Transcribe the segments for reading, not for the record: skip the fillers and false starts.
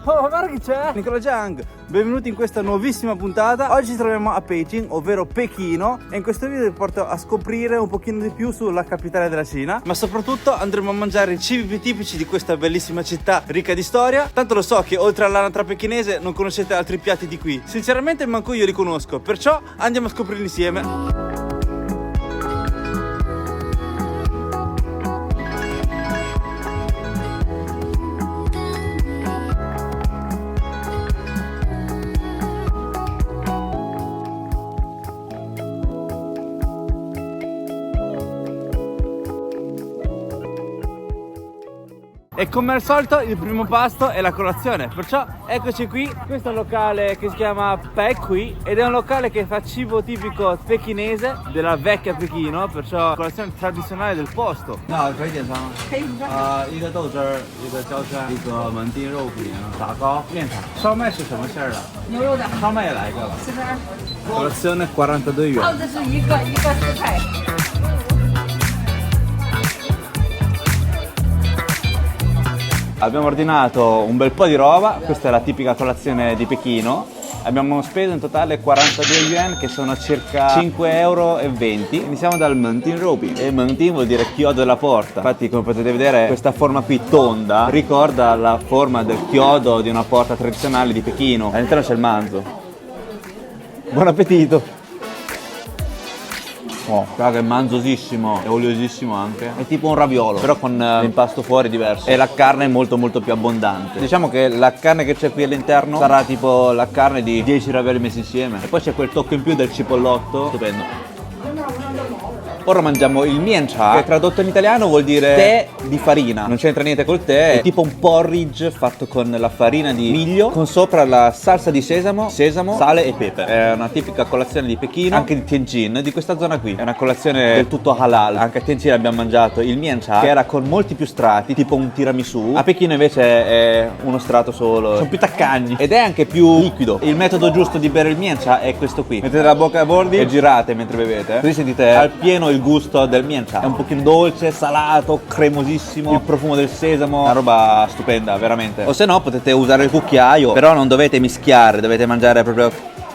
Oh, guarda chi c'è! Nicola Jiang, benvenuti in questa nuovissima puntata. Oggi ci troviamo a Beijing, ovvero Pechino, e in questo video vi porto a scoprire un pochino di più sulla capitale della Cina, ma soprattutto andremo a mangiare i cibi più tipici di questa bellissima città ricca di storia. Tanto lo so che oltre all'anatra pechinese non conoscete altri piatti di qui. Sinceramente manco io li conosco, perciò andiamo a scoprirli insieme. E come al solito il primo pasto è la colazione, perciò eccoci qui. Questo è un locale che si chiama Pecui ed è un locale che fa cibo tipico pechinese della vecchia Pechino, perciò colazione tradizionale del posto. No, 可以点餐吗？可以。一个豆汁儿，一个焦圈，一个门钉肉饼，打糕，面条。烧麦是什么馅儿的？牛肉的。烧麦也来一个吧。42。 Colazione 42 yuan. 哦，这是一个食材。 Abbiamo ordinato un bel po' di roba, questa è la tipica colazione di Pechino. Abbiamo speso in totale 42 yuan, che sono circa 5,20 euro. Iniziamo dal Menting Robi. E Menting vuol dire chiodo della porta. Infatti, come potete vedere, questa forma qui tonda ricorda la forma del chiodo di una porta tradizionale di Pechino. All'interno c'è il manzo. Buon appetito! Oh, raga, è manzosissimo, è oliosissimo anche. È tipo un raviolo, però con l'impasto fuori diverso. E la carne è molto più abbondante. Diciamo che la carne che c'è qui all'interno sarà tipo la carne di 10 ravioli messi insieme. E poi c'è quel tocco in più del cipollotto. Stupendo. Ora mangiamo il mian cha, che tradotto in italiano vuol dire tè di farina. Non c'entra niente col tè, è tipo un porridge fatto con la farina di miglio, con sopra la salsa di sesamo, sale e pepe. È una tipica colazione di Pechino, anche di Tianjin, di questa zona qui. È una colazione del tutto halal. Anche a Tianjin abbiamo mangiato il mian cha, che era con molti più strati, tipo un tiramisù. A Pechino invece è uno strato solo. Sono più taccagni ed è anche più liquido. Il metodo giusto di bere il mian cha è questo qui. Mettete la bocca a bordi e girate mentre bevete. Così sentite al pieno il gusto del mian cha. È un pochino dolce, salato, cremosissimo, il profumo del sesamo, una roba stupenda, veramente. O se no potete usare il cucchiaio, però non dovete mischiare, dovete mangiare proprio,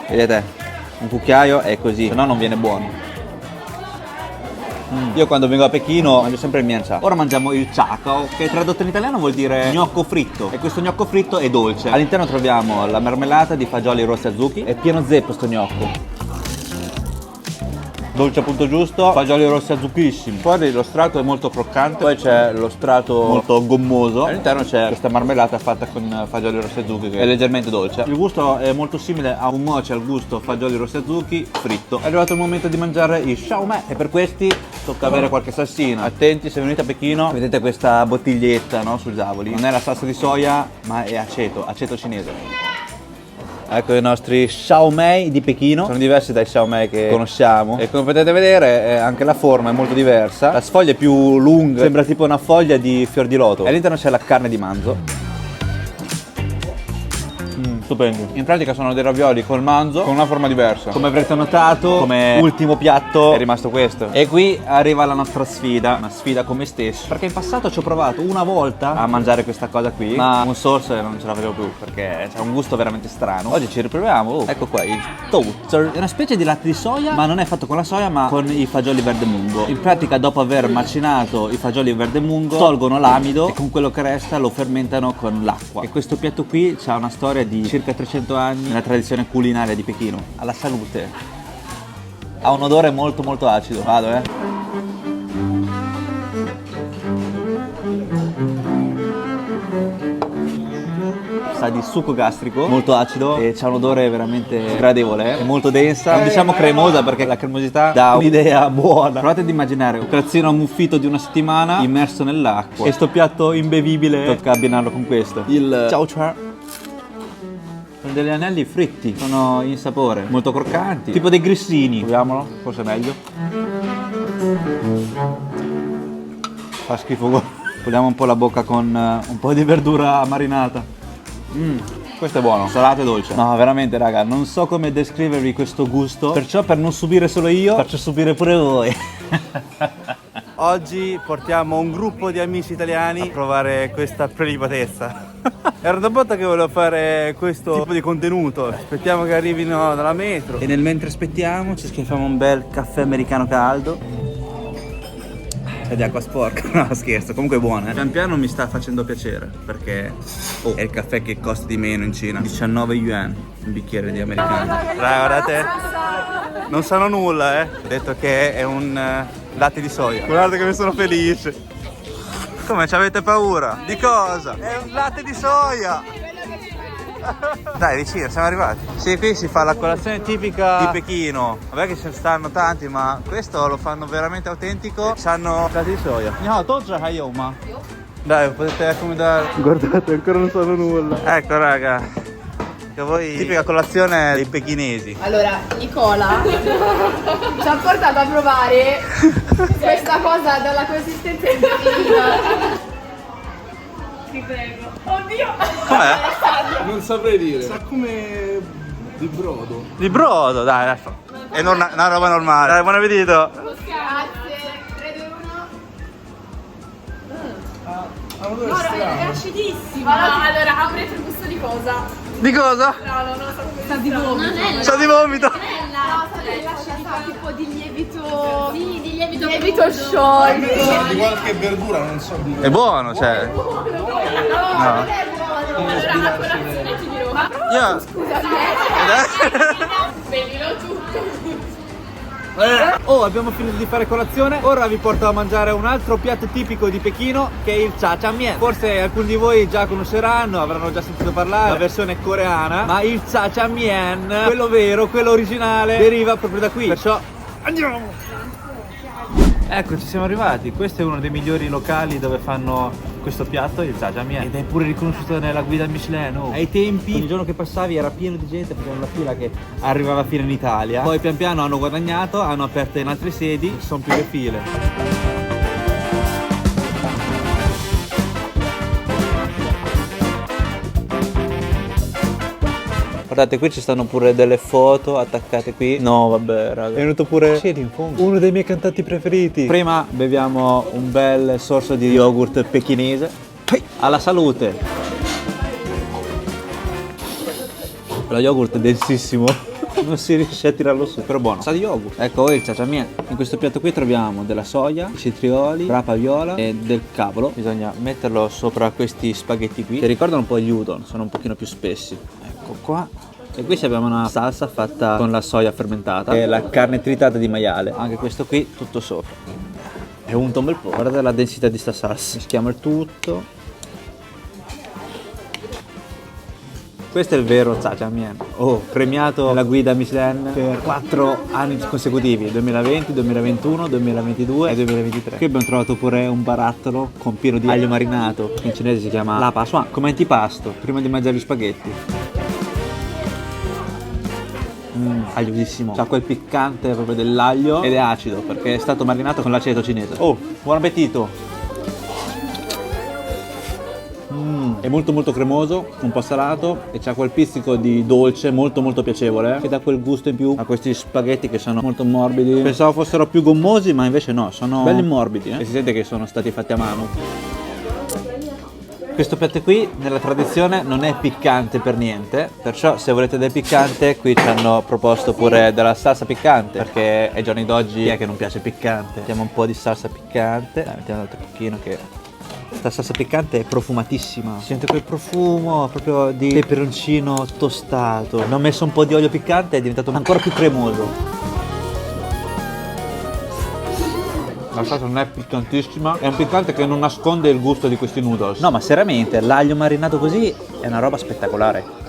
vedete, un cucchiaio è così, se no non viene buono. Io quando vengo a Pechino mangio sempre il mian cha. Ora mangiamo il chacao, che tradotto in italiano vuol dire gnocco fritto. E questo gnocco fritto è dolce. All'interno troviamo la marmellata di fagioli rossi azuchi. È pieno zeppo sto gnocco. Dolce appunto giusto, fagioli rossi azzuchissimi. Fuori lo strato è molto croccante, poi c'è lo strato molto gommoso. All'interno c'è questa marmellata fatta con fagioli rossi azuchi, che è leggermente dolce. Il gusto è molto simile a un mochi al gusto fagioli rossi azuchi fritto. È arrivato il momento di mangiare i xiaomai e per questi tocca avere qualche salsina. Attenti, se venite a Pechino vedete questa bottiglietta, no, sui tavoli. Non è la salsa di soia, ma è aceto cinese. Ecco i nostri xiaomai di Pechino, sono diversi dai xiaomai che conosciamo e come potete vedere anche la forma è molto diversa. La sfoglia è più lunga, sembra tipo una foglia di fior di loto. All'interno c'è la carne di manzo. Stupendi. In pratica sono dei ravioli col manzo con una forma diversa. Come avrete notato, come ultimo piatto è rimasto questo. E qui arriva la nostra sfida, una sfida con me stesso, perché in passato ci ho provato una volta a mangiare questa cosa qui, ma un sorso non ce la facevo più perché c'è un gusto veramente strano. Oggi ci riproviamo. Ecco qua il toaster. È una specie di latte di soia, ma non è fatto con la soia ma con i fagioli verde mungo. In pratica dopo aver macinato i fagioli verde mungo tolgono l'amido e con quello che resta lo fermentano con l'acqua. E questo piatto qui ha una storia di circa 300 anni nella tradizione culinaria di Pechino. Alla salute. Ha un odore molto acido. Vado, Sa di succo gastrico, molto acido e c'ha un odore veramente gradevole, è molto densa, non diciamo cremosa perché la cremosità dà un'idea buona. Provate ad immaginare un calzino ammuffito di una settimana immerso nell'acqua e sto piatto imbevibile tocca abbinarlo con questo, il Chao Chuan. Sono degli anelli fritti, sono in sapore, molto croccanti, tipo dei grissini. Proviamolo, forse è meglio. Fa schifo. Puliamo un po' la bocca con un po' di verdura marinata. Questo è buono, salato e dolce. No, veramente raga, non so come descrivervi questo gusto, perciò per non subire solo io, faccio subire pure voi. Oggi portiamo un gruppo di amici italiani a provare questa prelibatezza. Era da botta che volevo fare questo tipo di contenuto. Aspettiamo che arrivino dalla metro. E nel mentre aspettiamo ci schiaffiamo un bel caffè americano caldo. È di acqua sporca, no scherzo, comunque è buona. Pian piano mi sta facendo piacere perché è il caffè che costa di meno in Cina. 19 yuan un bicchiere di americano. Raga, guardate, non sanno nulla, Ho detto che è un latte di soia. Guardate che mi sono felice. Come, ci avete paura? Di cosa? È un latte di soia! Dai, vicino, siamo arrivati. Sì, qui si fa la colazione tipica di Pechino. Vabbè che ce ne stanno tanti, ma questo lo fanno veramente autentico. Sanno latte di soia. No, Tozza hai ma. Dai, potete accomodare. Guardate, ancora non sanno nulla. Ecco, raga. Che voi tipica colazione dei pechinesi. Allora, Nicola ci ha portato a provare questa cosa dalla consistenza di pechino. Ti prego. Oddio! Com'è? Non saprei dire. Sa come di brodo. Di brodo, dai. È una roba normale. Dai, buon appetito. Grazie. 3, 2, 1. Allora È acidissimo. Allora, aprite il gusto di cosa? Di cosa? No, non lo so come sa di vomito. Sa di vomito. No, sa tipo di lievito. Sì, di lievito sciolto. di qualche verdura, non so di. È buono, cioè. No. Allora, a colazione ti dirò. Ma Io... bevilo tutto. Oh, abbiamo finito di fare colazione. Ora vi porto a mangiare un altro piatto tipico di Pechino, che è il cha cha mien. Forse alcuni di voi già conosceranno, avranno già sentito parlare la versione coreana, ma il cha cha mien, quello vero, quello originale, deriva proprio da qui. Perciò andiamo! Ecco, ci siamo arrivati. Questo è uno dei migliori locali dove fanno questo piatto, il jajangmyeon, ed è pure riconosciuto nella guida Michelin. Ai tempi, ogni giorno che passavi era pieno di gente, facevano una fila che arrivava fino in Italia. Poi pian piano hanno guadagnato, hanno aperto in altre sedi, sono più le file. Guardate, qui ci stanno pure delle foto attaccate qui. No, vabbè, raga. È venuto pure Shading Fong, uno dei miei cantanti preferiti. Prima beviamo un bel sorso di yogurt pechinese. Alla salute. Lo yogurt è densissimo. Non si riesce a tirarlo su, però buono. Sa di yogurt. Ecco il jajangmyeon. In questo piatto qui troviamo della soia, cetrioli, rapa viola e del cavolo. Bisogna metterlo sopra questi spaghetti qui, che ricordano un po' gli udon, sono un pochino più spessi. Ecco qua. E qui abbiamo una salsa fatta con la soia fermentata e la carne tritata di maiale. Anche questo qui tutto sopra. È unto un bel po'. Guardate la densità di sta salsa. Mischiamo il tutto. Questo è il vero jajangmyeon. Oh, premiato nella guida Michelin per 4 anni consecutivi, 2020, 2021, 2022 e 2023. Qui abbiamo trovato pure un barattolo con pieno di aglio marinato, in cinese si chiama la pa suan, come antipasto, prima di mangiare gli spaghetti. Agliosissimo, c'ha quel piccante proprio dell'aglio ed è acido perché è stato marinato con l'aceto cinese. Oh, buon appetito! È molto molto cremoso, un po' salato e c'ha quel pizzico di dolce molto molto piacevole che dà quel gusto in più a questi spaghetti che sono molto morbidi. Pensavo fossero più gommosi, ma invece no, sono belli morbidi e si sente che sono stati fatti a mano. Questo piatto qui nella tradizione non è piccante per niente, perciò se volete del piccante qui ci hanno proposto pure della salsa piccante, perché ai giorni d'oggi è che non piace piccante. Mettiamo un po' di salsa piccante, mettiamo un altro pochino che... Questa salsa piccante è profumatissima. Si sente quel profumo proprio di peperoncino tostato. Abbiamo messo un po' di olio piccante e è diventato ancora più cremoso. La salsa non è piccantissima, è un piccante che non nasconde il gusto di questi noodles. No, ma seriamente, l'aglio marinato così è una roba spettacolare.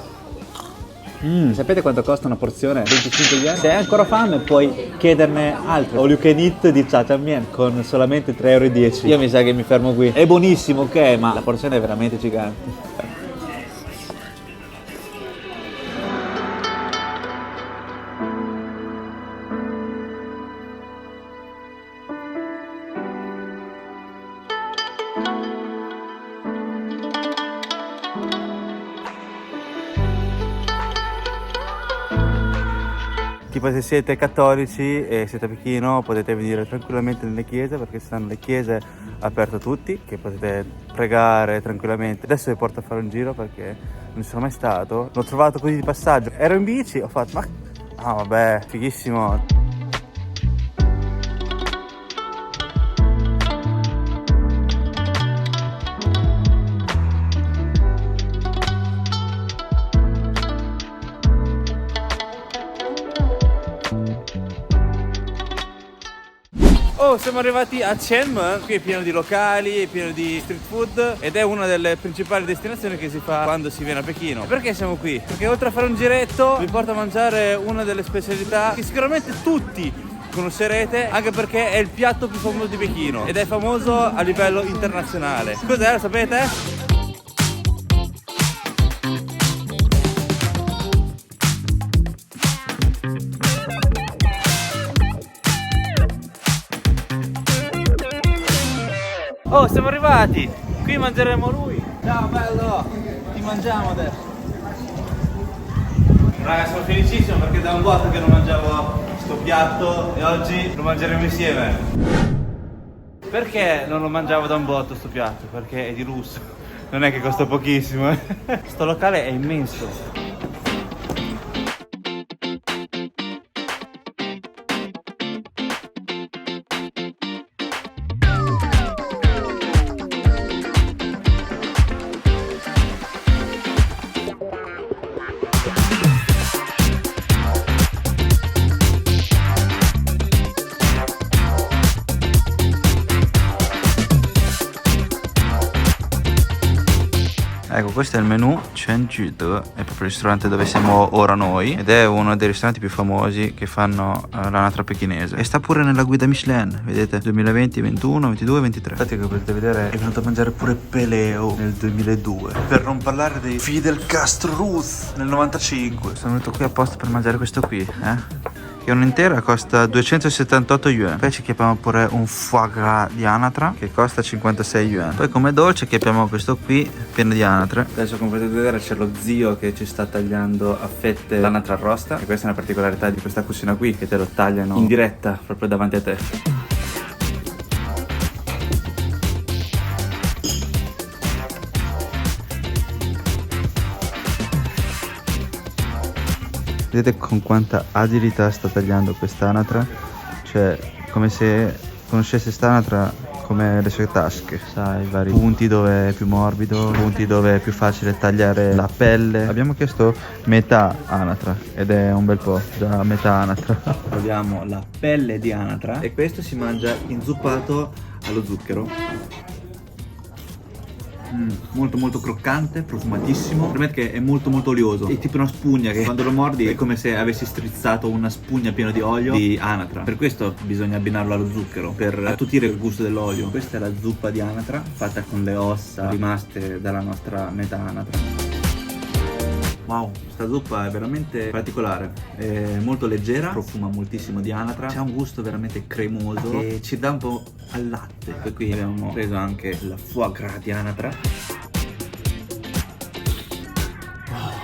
Sapete quanto costa una porzione? 25 yen? Se hai ancora fame puoi chiederne altre. All you can eat di jajangmyeon con solamente 3,10 €. Io mi sa che mi fermo qui. È buonissimo, ok, ma la porzione è veramente gigante. Tipo se siete cattolici e siete a Pechino potete venire tranquillamente nelle chiese, perché stanno le chiese aperto a tutti, che potete pregare tranquillamente. Adesso vi porto a fare un giro perché non ci sono mai stato. L'ho trovato così di passaggio. Ero in bici, ho fatto ma... ah vabbè, fighissimo. Oh, siamo arrivati a Cheonmyeon, qui è pieno di locali, è pieno di street food ed è una delle principali destinazioni che si fa quando si viene a Pechino. Perché siamo qui? Perché oltre a fare un giretto vi porto a mangiare una delle specialità che sicuramente tutti conoscerete, anche perché è il piatto più famoso di Pechino ed è famoso a livello internazionale. Cos'è, lo sapete? Oh, siamo arrivati! Qui mangeremo lui! Ciao bello! Ti mangiamo adesso! Raga, sono felicissimo perché da un botto che non mangiavo sto piatto e oggi lo mangeremo insieme. Perché non lo mangiavo da un botto sto piatto? Perché è di lusso. Non è che costa pochissimo, Sto locale è immenso. Ecco, questo è il menù Cheonju-do, è proprio il ristorante dove siamo ora noi ed è uno dei ristoranti più famosi che fanno l'anatra pechinese e sta pure nella guida Michelin, vedete, 2020, 21, 22, 23. Infatti, come potete vedere, è venuto a mangiare pure Peleo nel 2002, per non parlare dei Fidel Castro Ruth nel 95. Sono venuto qui apposta per mangiare questo qui, che un'intera costa 278 yuan. Poi ci chiappiamo pure un foie gras di anatra che costa 56 yuan. Poi come dolce chiappiamo questo qui pieno di anatre. Adesso, come potete vedere, c'è lo zio che ci sta tagliando a fette l'anatra arrosta, e questa è una particolarità di questa cucina qui, che te lo tagliano in diretta proprio davanti a te. Vedete con quanta agilità sta tagliando quest'anatra? Cioè, come se conoscesse quest'anatra come le sue tasche. Sa i vari punti dove è più morbido, punti dove è più facile tagliare la pelle. Abbiamo chiesto metà anatra ed è un bel po', già metà anatra. Proviamo la pelle di anatra e questo si mangia inzuppato allo zucchero. Molto molto croccante, profumatissimo. Per che è molto molto olioso. È tipo una spugna che quando lo mordi è come se avessi strizzato una spugna piena di olio di anatra. Per questo bisogna abbinarlo allo zucchero, per attutire il gusto dell'olio. Questa è la zuppa di anatra, fatta con le ossa rimaste dalla nostra metà anatra. Wow, questa zuppa è veramente particolare, è molto leggera, profuma moltissimo di anatra, c'ha un gusto veramente cremoso e ci dà un po' al latte. Poi qui abbiamo preso anche la foie gras di anatra.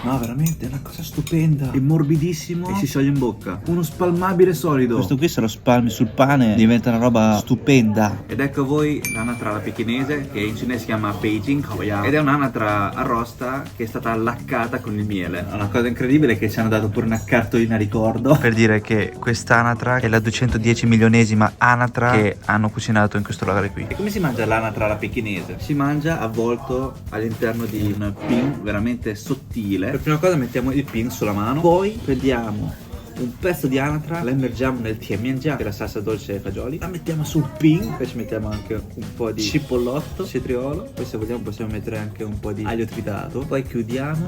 No, veramente è una cosa stupenda, è morbidissimo e si scioglie in bocca, uno spalmabile solido. Questo qui se lo spalmi sul pane diventa una roba stupenda. Ed ecco voi l'anatra alla pechinese, che in cinese si chiama Beijing Kaoyang, ed è un'anatra arrosta che è stata laccata con il miele. Una cosa incredibile è che ci hanno dato pure una cartolina ricordo per dire che quest'anatra è la 210 milionesima anatra che hanno cucinato in questo locale qui. E come si mangia l'anatra alla pechinese? Si mangia avvolto all'interno di un pin veramente sottile. Per prima cosa mettiamo il pin sulla mano, poi prendiamo un pezzo di anatra, la immergiamo nel tianmianjiang, che è la salsa dolce ai fagioli, la mettiamo sul pin, poi ci mettiamo anche un po' di cipollotto, cetriolo, poi se vogliamo possiamo mettere anche un po' di aglio tritato, poi chiudiamo.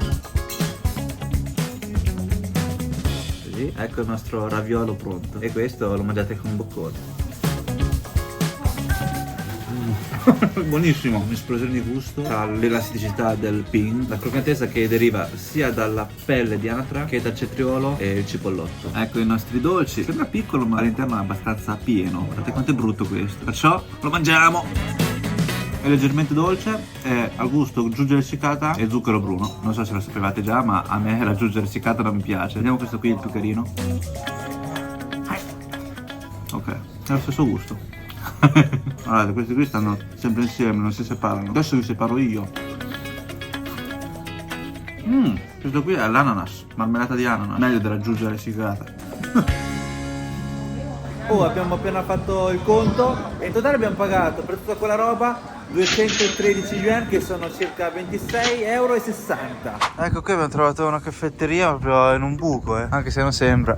Così, ecco il nostro raviolo pronto. E questo lo mangiate con un boccone. Buonissimo, un'esplosione di gusto tra l'elasticità del pin, la croccantezza che deriva sia dalla pelle di anatra che dal cetriolo e il cipollotto. Ecco i nostri dolci, sembra piccolo ma all'interno è abbastanza pieno, guardate quanto è brutto questo, perciò lo mangiamo. È leggermente dolce, è al gusto giuggia essiccata e zucchero bruno. Non so se lo sapevate già, ma a me la giuggia essiccata non mi piace. Vediamo questo qui, il più carino. Ok, è lo stesso gusto. Guardate, questi qui stanno sempre insieme, non si separano. Adesso vi separo io. Questo qui è l'ananas, marmellata di ananas. Meglio di raggiungere essicata. Oh, abbiamo appena fatto il conto e in totale abbiamo pagato per tutta quella roba 213 yuan, che sono circa 26,60 euro. Ecco, qui abbiamo trovato una caffetteria proprio in un buco, anche se non sembra.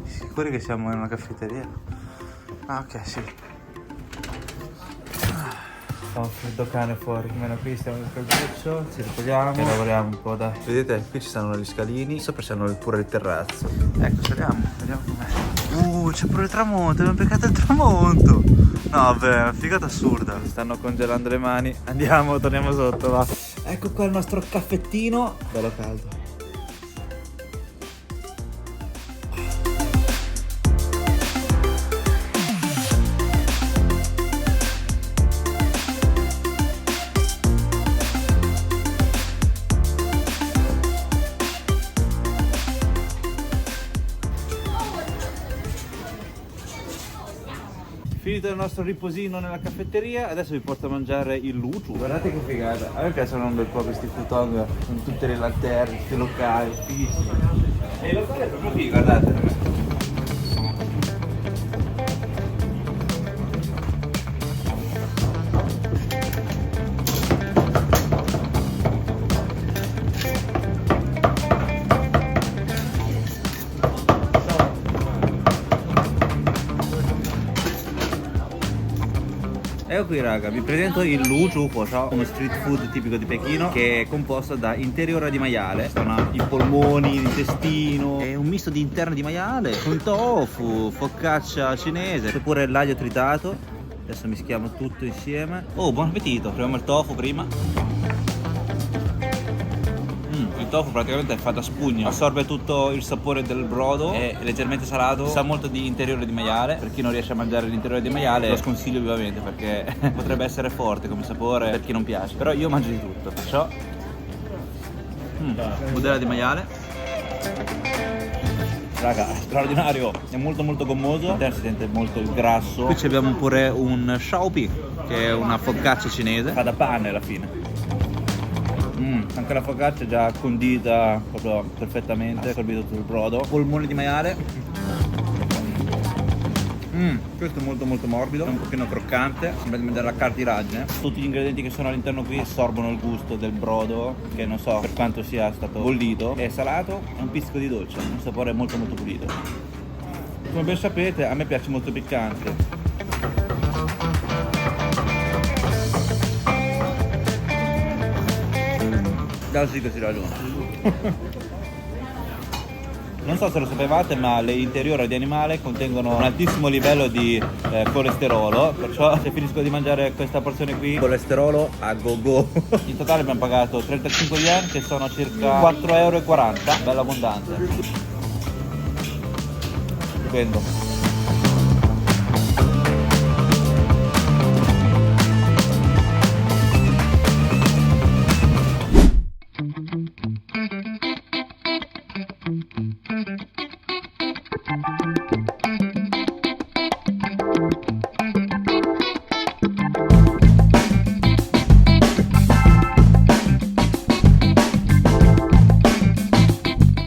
Sicuri che siamo in una caffetteria? Ah, ok, sì. Fa un freddo cane fuori, almeno qui stiamo nel calduccio, ci riposiamo e lavoriamo un po', dai. Vedete, qui ci stanno gli scalini, sopra c'hanno pure il terrazzo. Ecco, saliamo, vediamo com'è. C'è pure il tramonto, abbiamo beccato il tramonto. No, vabbè, è una figata assurda. Mi stanno congelando le mani, andiamo, torniamo sotto, va. Ecco qua il nostro caffettino, bello caldo. Finito il nostro riposino nella caffetteria, adesso vi porto a mangiare il luciu. Guardate che figata, a me piacciono un bel po' questi futong con tutte le lanterne, questi locali, fighissimi. E il locale è proprio figo, guardate. Ecco qui raga, vi presento il Luciu Foshao, uno street food tipico di Pechino che è composto da interiora di maiale, sono i polmoni, l'intestino, è un misto di interno di maiale con tofu, focaccia cinese, c'è pure l'aglio tritato. Adesso mischiamo tutto insieme. Oh, buon appetito, proviamo il tofu prima. Il tofu praticamente è fatto a spugna, assorbe tutto il sapore del brodo, è leggermente salato, sa molto di interiore di maiale. Per chi non riesce a mangiare l'interiore di maiale lo sconsiglio vivamente, perché potrebbe essere forte come sapore per chi non piace, però io mangio di tutto, perciò budella di maiale. Raga, è straordinario, è molto molto gommoso, si sente molto il grasso. Qui abbiamo pure un shaopi, che è una focaccia cinese, fa da pane alla fine. Anche la focaccia è già condita proprio perfettamente, assorbito tutto il brodo. Polmone di maiale. Questo è molto molto morbido, è un pochino croccante, sembra di mangiare la cartilagine. Tutti gli ingredienti che sono all'interno qui assorbono il gusto del brodo, che non so per quanto sia stato bollito. È salato e un pizzico di dolce, un sapore molto molto pulito. Come ben sapete, a me piace molto piccante. Da sì che si ragiona. Non so se lo sapevate, ma le interiora di animale contengono un altissimo livello di colesterolo, perciò se finisco di mangiare questa porzione qui, colesterolo a go go. In totale abbiamo pagato 35 yen, che sono circa 4,40 euro, bello abbondante. Stupendo.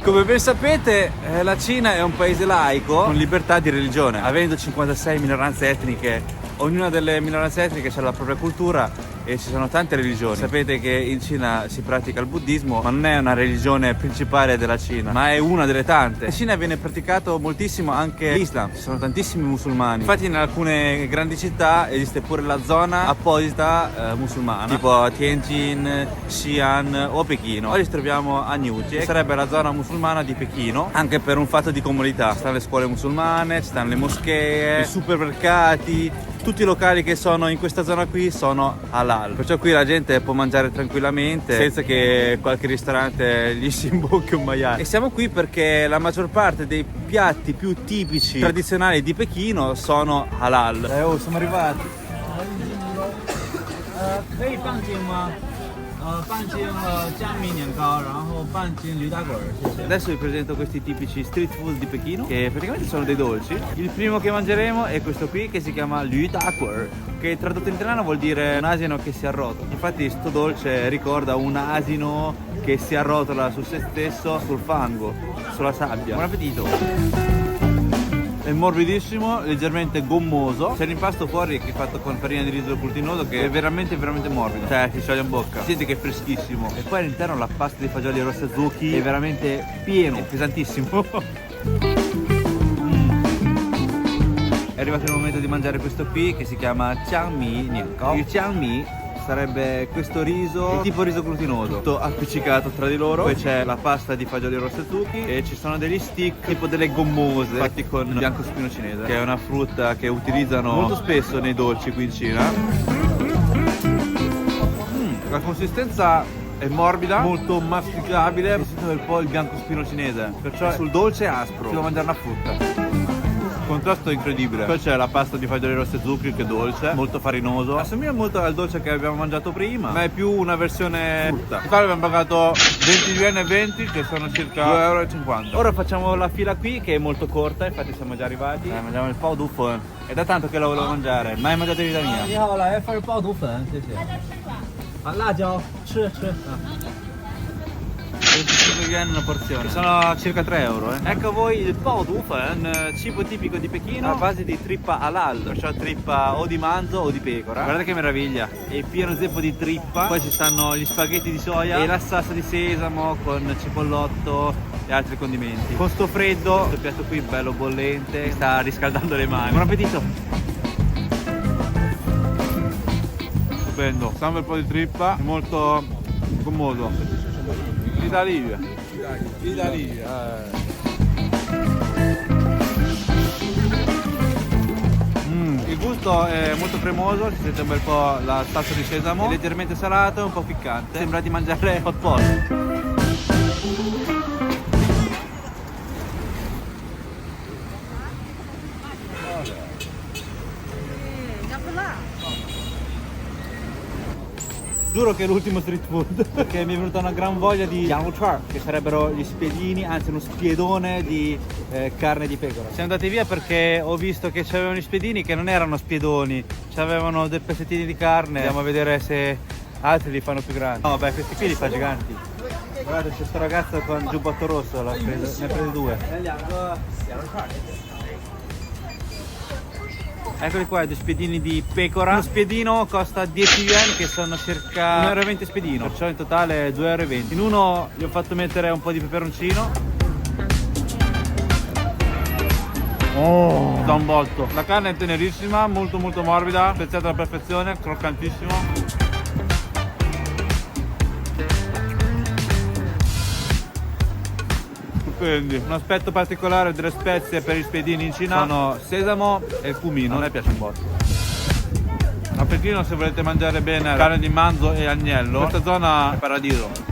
Come ben sapete, la Cina è un paese laico con libertà di religione. Avendo 56 minoranze etniche, ognuna delle minoranze etniche ha la propria cultura e ci sono tante religioni. Sapete che in Cina si pratica il buddismo, ma non è una religione principale della Cina, ma è una delle tante. In Cina viene praticato moltissimo anche l'Islam, ci sono tantissimi musulmani. Infatti in alcune grandi città esiste pure la zona apposita musulmana, tipo Tianjin, Xi'an o Pechino. Oggi ci troviamo a Niuji, che sarebbe la zona musulmana di Pechino, anche per un fatto di comunità. Ci stanno le scuole musulmane, ci stanno le moschee, i supermercati. Tutti i locali che sono in questa zona qui sono halal, perciò qui la gente può mangiare tranquillamente senza che qualche ristorante gli si imbocchi un maiale. E siamo qui perché la maggior parte dei piatti più tipici tradizionali di Pechino sono halal. Oh, siamo arrivati. 半斤江米年糕，然后半斤驴打滚儿，谢谢。 Adesso vi presento questi tipici street food di Pechino, che praticamente sono dei dolci. Il primo che mangeremo è questo qui, che si chiama Lü Daguer, che tradotto in italiano vuol dire un asino che si arrotola. Infatti sto dolce ricorda un asino che si arrotola su se stesso, sul fango, sulla sabbia. Buon appetito! È morbidissimo, leggermente gommoso. C'è l'impasto fuori che è fatto con farina di riso glutinoso, che è veramente morbido. Cioè si scioglie in bocca. Si sente che è freschissimo. E poi all'interno la pasta di fagioli rossi zucchi è veramente pieno, è pesantissimo. È arrivato il momento di mangiare questo qui che si chiama Jiangmi Niangao. Il Jiangmi sarebbe questo riso, tipo riso glutinoso, tutto appiccicato tra di loro. Poi c'è la pasta di fagioli rossi zucchi e ci sono degli stick tipo delle gommose fatti con biancospino cinese, che è una frutta che utilizzano molto spesso nei dolci qui in Cina. La consistenza è morbida, molto masticabile, mi sento un po' il biancospino cinese, perciò sul dolce è aspro, si può mangiare una frutta. Contrasto incredibile. Poi c'è la pasta di fagioli rossi zucchi che è dolce, molto farinoso. Assomiglia molto al dolce che abbiamo mangiato prima, ma è più una versione frutta. In totale abbiamo pagato 20 yuan e 20, che sono circa 2,50 euro. Ora facciamo la fila qui, che è molto corta, infatti siamo già arrivati. Mangiamo il pao du fen. È da tanto che lo volevo mangiare, mai mangiato in vita mia. 你好，来份爆肚粉，谢谢。啊，辣椒，吃。 25 yuan una porzione, sono circa 3 euro. Ecco a voi il Pao Du Fen, cibo tipico di Pechino a base di trippa halal, perciò trippa o di manzo o di pecora. Guardate che meraviglia, è pieno zeppo di trippa. Poi ci stanno gli spaghetti di soia e la salsa di sesamo con cipollotto e altri condimenti. Con sto freddo, questo piatto qui bello bollente, mi sta riscaldando le mani. Buon appetito! Stupendo, sta un bel po' di trippa, molto gommoso. Italia. Il gusto è molto cremoso, si sente un bel po' la salsa di sesamo, è leggermente salato e un po' piccante. Sembra di mangiare hot pot. Giuro che è l'ultimo street food, perché mi è venuta una gran voglia di Yangluchar, che sarebbero gli spiedini, anzi uno spiedone di carne di pecora. Siamo andati via perché ho visto che c'avevano gli spiedini che non erano spiedoni, c'avevano dei pezzettini di carne. Andiamo a vedere se altri li fanno più grandi. No, vabbè, questi qui li fa giganti. Guardate, c'è questo ragazzo con giubbotto rosso, ne ha preso due. Eccoli qua, dei spiedini di pecora. Uno spiedino costa 10 yuan, che sono circa 1,20 euro spiedino, perciò in totale 2,20 euro. In uno gli ho fatto mettere un po' di peperoncino. Oh, da un botto. La carne è tenerissima, molto morbida, speziata alla perfezione, croccantissimo. Quindi un aspetto particolare delle spezie per gli spiedini in Cina sono sesamo e il cumino. A me piace un botto. A Pechino, se volete mangiare bene carne di manzo e agnello, questa zona è paradiso.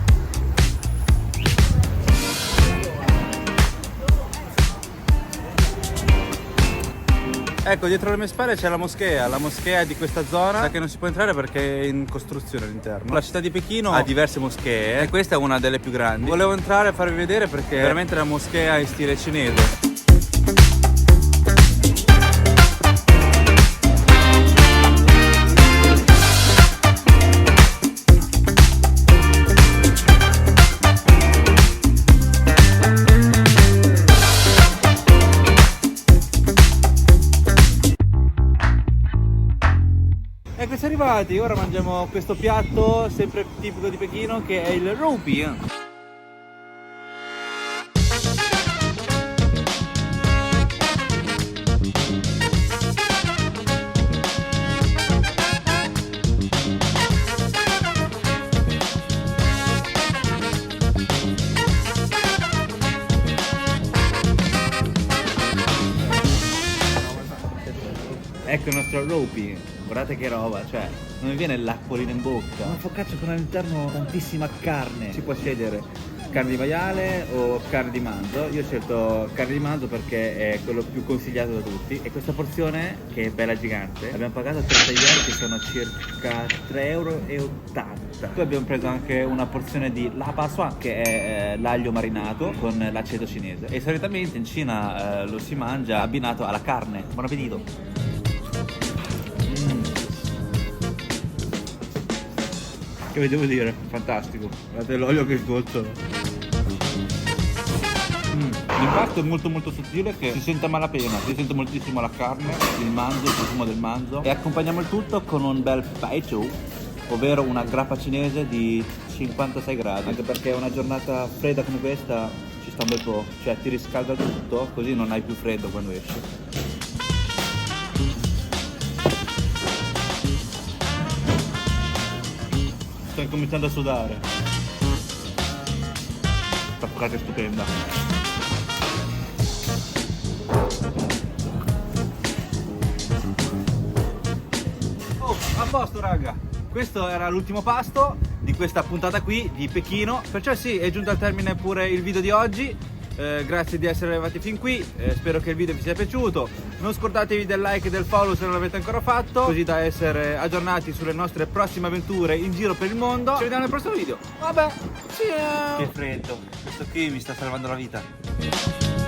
Ecco, dietro le mie spalle c'è la moschea di questa zona, che non si può entrare perché è in costruzione all'interno. La città di Pechino ha diverse moschee e questa è una delle più grandi. Volevo entrare a farvi vedere perché è veramente la moschea in stile cinese. Ecco, siamo arrivati, ora mangiamo questo piatto sempre tipico di Pechino che è il Roupi. Ecco il nostro Roupi, guardate che roba, cioè non mi viene l'acquolina in bocca. Una focaccia con all'interno tantissima carne, si può scegliere carne di maiale o carne di manzo. Io ho scelto carne di manzo perché è quello più consigliato da tutti. E questa porzione, che è bella gigante, l'abbiamo pagata 30 yen, che sono circa 3,80 €. Poi abbiamo preso anche una porzione di la pasua, che è l'aglio marinato con l'aceto cinese. E solitamente in Cina lo si mangia abbinato alla carne. Buon appetito! Che vi devo dire? Fantastico. Guardate l'olio che sgocciolo. L'impasto è molto molto sottile, che si sente a malapena, si sente moltissimo la carne, il manzo, il profumo del manzo. E accompagniamo il tutto con un bel baijiu, ovvero una grappa cinese di 56 gradi. Anche perché una giornata fredda come questa ci sta un bel po', cioè ti riscalda tutto, così non hai più freddo quando esci. Sto cominciando a sudare. Sta frase stupenda. Oh, a posto raga. Questo era l'ultimo pasto di questa puntata qui di Pechino. Perciò sì, è giunto al termine pure il video di oggi. Grazie di essere arrivati fin qui, spero che il video vi sia piaciuto. Non scordatevi del like e del follow se non l'avete ancora fatto, così da essere aggiornati sulle nostre prossime avventure in giro per il mondo. Ci vediamo nel prossimo video. Vabbè, ciao! Che freddo, questo qui mi sta salvando la vita.